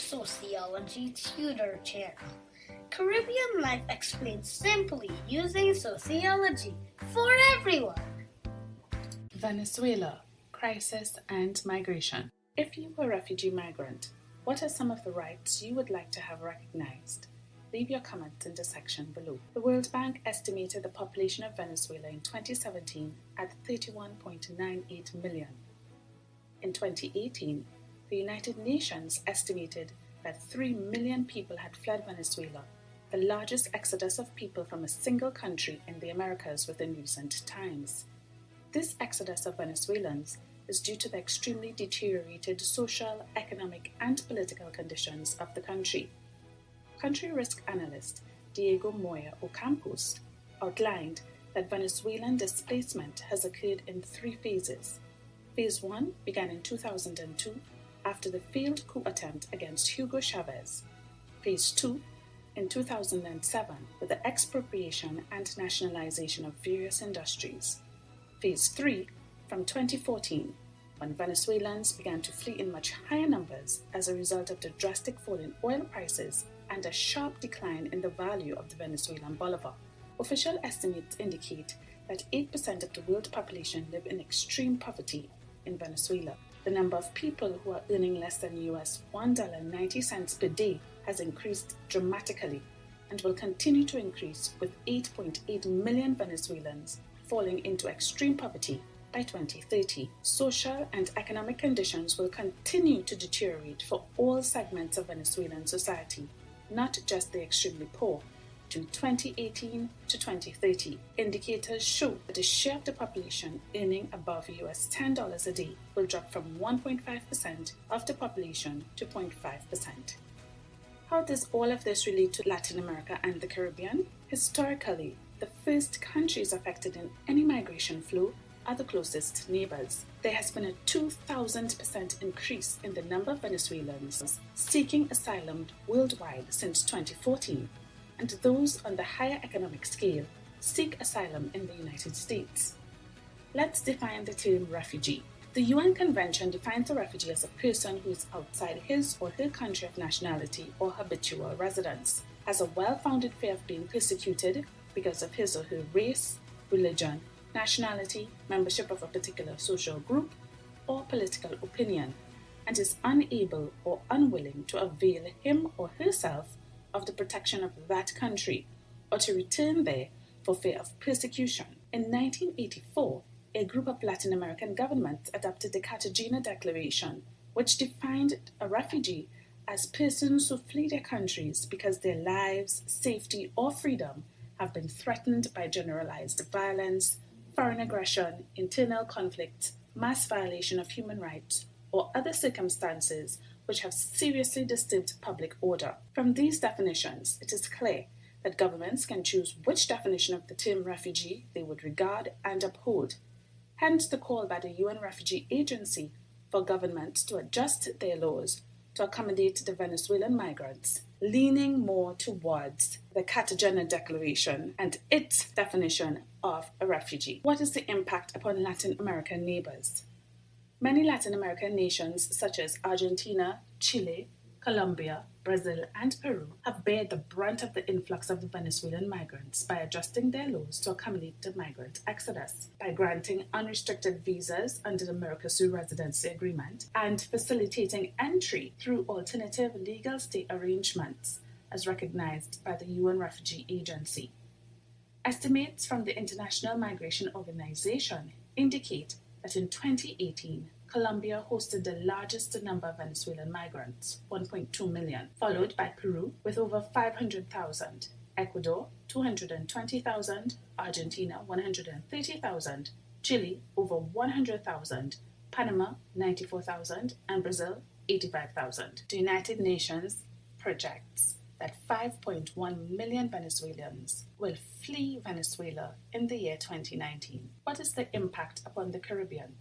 Sociology Tutor Channel. Caribbean Life Explained simply using sociology for everyone. Venezuela, crisis and migration. If you were a refugee migrant, what are some of the rights you would like to have recognized? Leave your comments in the section below. The World Bank estimated the population of Venezuela in 2017 at 31.98 million. In 2018, the United Nations estimated that 3 million people had fled Venezuela, the largest exodus of people from a single country in the Americas within recent times. This exodus of Venezuelans is due to the extremely deteriorated social, economic, and political conditions of the country. Country risk analyst Diego Moya Ocampos outlined that Venezuelan displacement has occurred in 3 phases. Phase 1 began in 2002 after the failed coup attempt against Hugo Chavez. Phase 2 in 2007 with the expropriation and nationalization of various industries. Phase 3 from 2014 when Venezuelans began to flee in much higher numbers as a result of the drastic fall in oil prices and a sharp decline in the value of the Venezuelan bolivar. Official estimates indicate that 8% of the world population live in extreme poverty in Venezuela. The number of people who are earning less than US $1.90 per day has increased dramatically and will continue to increase, with 8.8 million Venezuelans falling into extreme poverty by 2030. Social and economic conditions will continue to deteriorate for all segments of Venezuelan society, not just the extremely poor. To 2018 to 2030, indicators show that the share of the population earning above US $10 a day will drop from 1.5% of the population to 0.5%. How does all of this relate to Latin America and the Caribbean? Historically, the first countries affected in any migration flow are the closest neighbors. There has been a 2,000% increase in the number of Venezuelans seeking asylum worldwide since 2014, and those on the higher economic scale seek asylum in the United States. Let's define the term refugee. The UN Convention defines a refugee as a person who is outside his or her country of nationality or habitual residence, has a well-founded fear of being persecuted because of his or her race, religion, nationality, membership of a particular social group, or political opinion, and is unable or unwilling to avail him or herself of the protection of that country or to return there for fear of persecution. In 1984, a group of Latin American governments adopted the Cartagena Declaration, which defined a refugee as persons who flee their countries because their lives, safety, or freedom have been threatened by generalized violence, foreign aggression, internal conflict, mass violation of human rights, or other circumstances which have seriously disturbed public order. From these definitions, it is clear that governments can choose which definition of the term refugee they would regard and uphold. Hence the call by the UN Refugee Agency for governments to adjust their laws to accommodate the Venezuelan migrants, leaning more towards the Cartagena Declaration and its definition of a refugee. What is the impact upon Latin American neighbors? Many Latin American nations such as Argentina, Chile, Colombia, Brazil, and Peru have bared the brunt of the influx of the Venezuelan migrants by adjusting their laws to accommodate the migrant exodus, by granting unrestricted visas under the Mercosur Residency Agreement, and facilitating entry through alternative legal stay arrangements as recognized by the UN Refugee Agency. Estimates from the International Migration Organization indicate that in 2018, Colombia hosted the largest number of Venezuelan migrants, 1.2 million, followed by Peru with over 500,000, Ecuador 220,000, Argentina 130,000, Chile over 100,000, Panama 94,000, and Brazil 85,000. The United Nations projects that 5.1 million Venezuelans will flee Venezuela in the year 2019. What is the impact upon the Caribbean?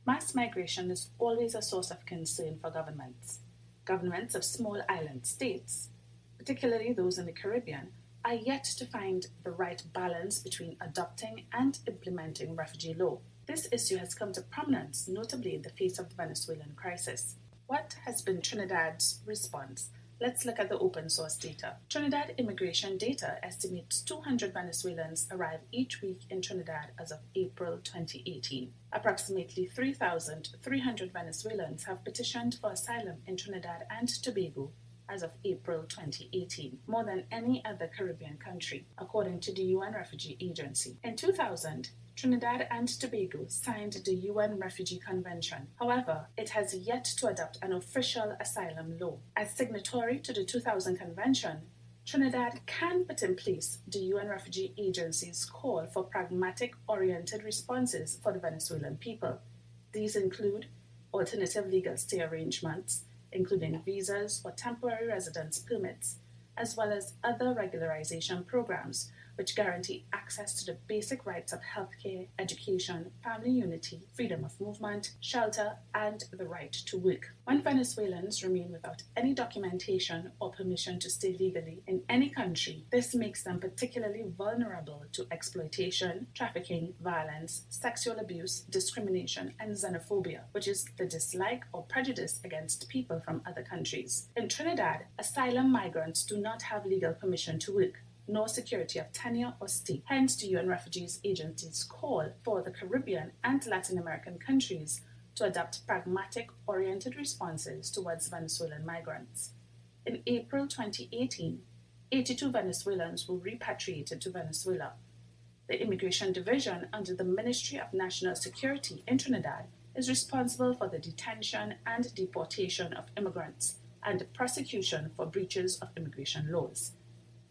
Mass migration is always a source of concern for governments. Governments of small island states, particularly those in the Caribbean, are yet to find the right balance between adopting and implementing refugee law. This issue has come to prominence, notably in the face of the Venezuelan crisis. What has been Trinidad's response? Let's look at the open source data. Trinidad immigration data estimates 200 Venezuelans arrive each week in Trinidad as of April 2018. Approximately 3,300 Venezuelans have petitioned for asylum in Trinidad and Tobago as of April 2018, more than any other Caribbean country, according to the UN Refugee Agency. In 2000, Trinidad and Tobago signed the UN Refugee Convention. However, it has yet to adopt an official asylum law. As signatory to the 2000 convention, Trinidad can put in place the UN Refugee Agency's call for pragmatic-oriented responses for the Venezuelan people. These include alternative legal stay arrangements, including visas or temporary residence permits, as well as other regularization programs which guarantee access to the basic rights of healthcare, education, family unity, freedom of movement, shelter, and the right to work. When Venezuelans remain without any documentation or permission to stay legally in any country, this makes them particularly vulnerable to exploitation, trafficking, violence, sexual abuse, discrimination, and xenophobia, which is the dislike or prejudice against people from other countries. In Trinidad, asylum migrants do not have legal permission to work, nor security of tenure or stay. Hence, the UN Refugees Agency's call for the Caribbean and Latin American countries to adopt pragmatic-oriented responses towards Venezuelan migrants. In April 2018, 82 Venezuelans were repatriated to Venezuela. The Immigration Division under the Ministry of National Security in Trinidad is responsible for the detention and deportation of immigrants and prosecution for breaches of immigration laws.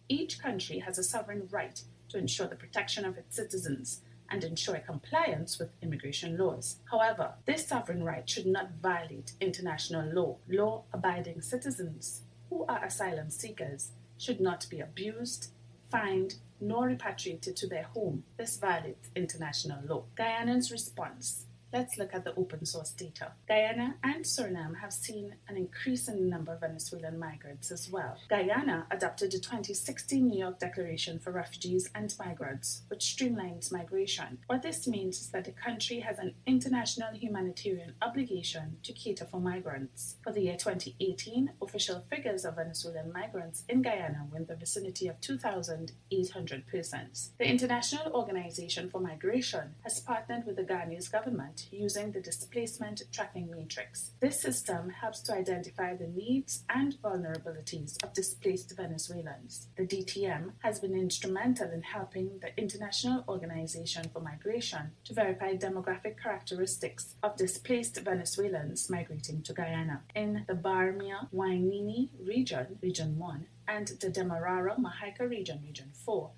Each country has a sovereign right to ensure the protection of its citizens and ensure compliance with immigration laws. However, this sovereign right should not violate international law. Law-abiding citizens who are asylum seekers should not be abused, fined, nor repatriated to their home. This violates international law. Guyana's response. Let's look at the open source data. Guyana and Suriname have seen an increase in the number of Venezuelan migrants as well. Guyana adopted the 2016 New York Declaration for Refugees and Migrants, which streamlines migration. What this means is that the country has an international humanitarian obligation to cater for migrants. For the year 2018, official figures of Venezuelan migrants in Guyana were in the vicinity of 2,800 persons. The International Organization for Migration has partnered with the Ghanaian government using the displacement tracking matrix. This system helps to identify the needs and vulnerabilities of displaced Venezuelans. The DTM has been instrumental in helping the International Organization for Migration to verify demographic characteristics of displaced Venezuelans migrating to Guyana. In the Barmia-Wainini region, Region 1, and the Demerara-Mahaica region, Region 4,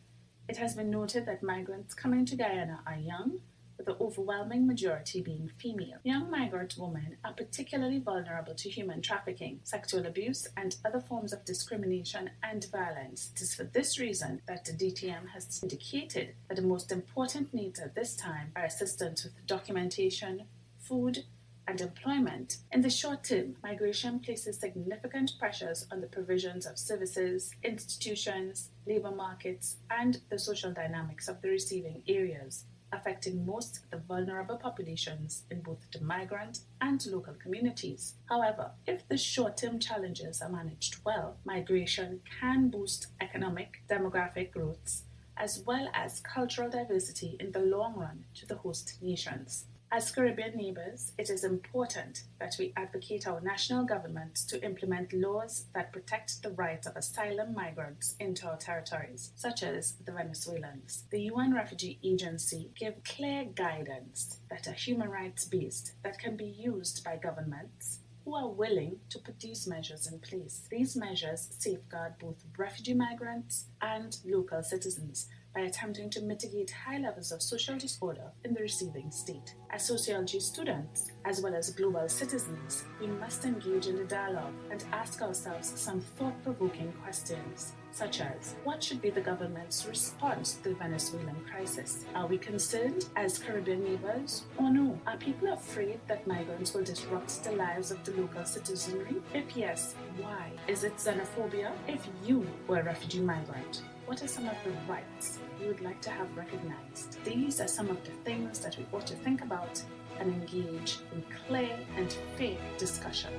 it has been noted that migrants coming to Guyana are young, with the overwhelming majority being female. Young migrant women are particularly vulnerable to human trafficking, sexual abuse, and other forms of discrimination and violence. It is for this reason that the DTM has indicated that the most important needs at this time are assistance with documentation, food, and employment. In the short term, migration places significant pressures on the provisions of services, institutions, labor markets, and the social dynamics of the receiving areas, affecting most of the vulnerable populations in both the migrant and local communities. However, if the short-term challenges are managed well, migration can boost economic, demographic growths, as well as cultural diversity in the long run to the host nations. As Caribbean neighbours, it is important that we advocate our national governments to implement laws that protect the rights of asylum migrants into our territories, such as the Venezuelans. The UN Refugee Agency gives clear guidance that are human rights based that can be used by governments who are willing to put these measures in place. These measures safeguard both refugee migrants and local citizens by attempting to mitigate high levels of social disorder in the receiving state. As sociology students, as well as global citizens, we must engage in the dialogue and ask ourselves some thought-provoking questions, such as, what should be the government's response to the Venezuelan crisis? Are we concerned as Caribbean neighbors, or no? Are people afraid that migrants will disrupt the lives of the local citizenry? If yes, why? Is it xenophobia? If you were a refugee migrant, what are some of the rights you would like to have recognized? These are some of the things that we ought to think about and engage in clear and fair discussion.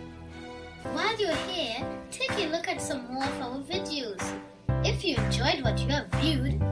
While you're here, take a look at some more of our videos. If you enjoyed what you have viewed,